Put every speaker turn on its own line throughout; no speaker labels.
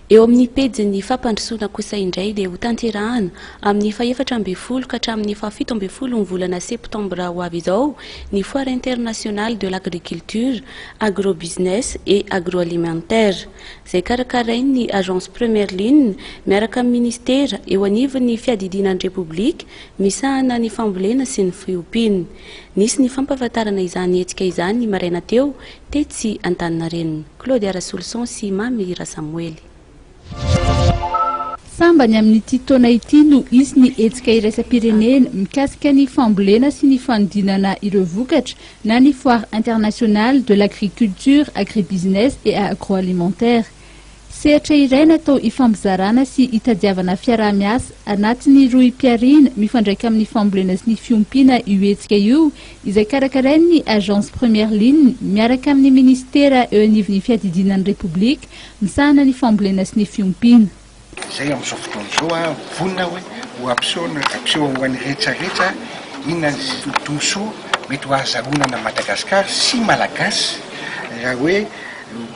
Eo amin'ny pejy fampandrosoana kosa indray dia ho tanterahina amin'ny faha-efatra amby folo ka hatramin'ny faha-fito amby folo ny volana Septambra ho avy izao ny Foire Internationale de l'Agriculture, Agrobusiness et Agroalimentaire. Izay karakarain'ny Agence Première Ligne miaraka amin'ny Ministera eo anivon'ny Fiadidiana ny Repoblika, misahana ny Fambolena sy ny Fiompiana. Nisy ny fampahafantarana izany hetsika izany maraina teo tetsy Antaninarenina. Claude Arasolson sy Mamy Ira Samuely.
Sambany amin'ity taona ity no isy ny hetsika iraisam-pirenena mikasika ny Fambolena sy ny fanodinana ireo vokatra na ny Foire Internationale de l'Agriculture, Agribusiness et Agroalimentaire. Sehatra iray natao ifambizarana sy hitadiavana fiaraha-miasa anatin'ny Repoblika mifandraika amin'ny Fambolena sy ny Fiompiana io hetsika io, izay karakarain'ny Agence Première Ligne miaraka amin'ny Ministera eo anivon'ny Fiadidiana ny Repoblika, misahana ny Fambolena sy ny Fiompiana.
Zay amin'izao fotoana izao vonina hoe ho ampiseho ho an'ny rehetrarehetra inona ny tombosoa mety ho ahazahoana Madagasikara sy malagasy raha hoe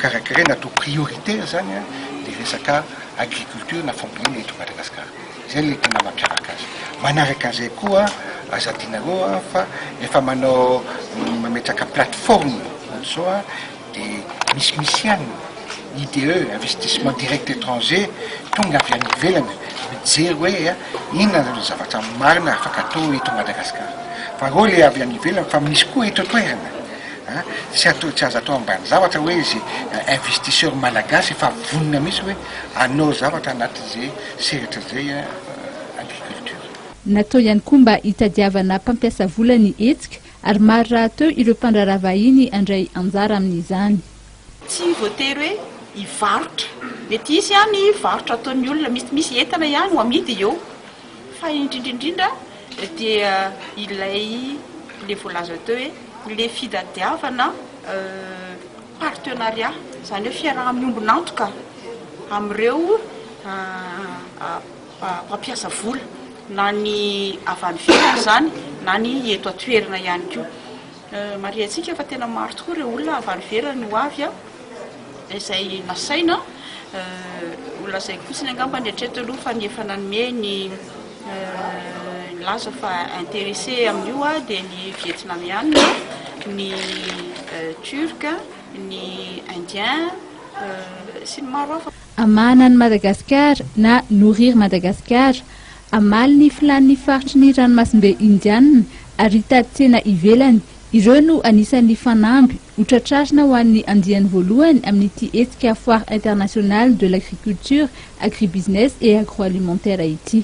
karakaraina atao prioritaire zany dia resaka agriculture na fambolena eto Madagasikara. Izay ilay tena mampiavaka azy. Manaraka an'izay koa azadinareo fa efa manao mametraka plateforme zao dia misy ihany IDE, investissement direct étranger, tonga avy any ivelany mijery hoe inona ny zavatra marina afaka atao eto Madagasikara. Fa reo le avy any ivelany fa misy koa eto toerana. Tsy azo atao ambany zavatra hoe izy investisseur malagasy efa vonina misy hoe anao zavatra anatin'izay seratra izay agriculture.
Natao ihany koa mba hitadiavana mpampiasa vola ny hetsika ary maro raha teo ireo mpandraraha vahiny andray anjara amin'izany.
Tsy voatery hoe hivarotra, mety izy ihany varotra ataon'ny olona misy entana ihany ho amidy eo, fa indrindrindrindra dia ilay le voalaza teo hoe le fitadiavana partenariat, izany hoe fiaraha-miombonantoka amin'ireo mpampiasa vola na ny avy any ivelany zany na ny eto an-toerana ihany koa. Mariantsika fa tena maro tokoa ireo olona avy any ivelany ho avy izay nasaina olona izay fotsiny angamba ny hatreto aloha fa ny efa nanome ny laza fa intéressé amin'io dia ny vietnamiana, ny turca, ny indien sy ny maro hafa.
Amana ny Madagasikara na nourrir Madagasikara, amaly ny filan'ny faritry ny ranomasimbe indianina ary hitady tsena ivelany. Ireo no anisan'ny fanamby hotratrarina ho an'ny andiany voalohany amin'ity hetsika Foire Internationale de l'Agriculture, Agribusiness et Agroalimentaire ity.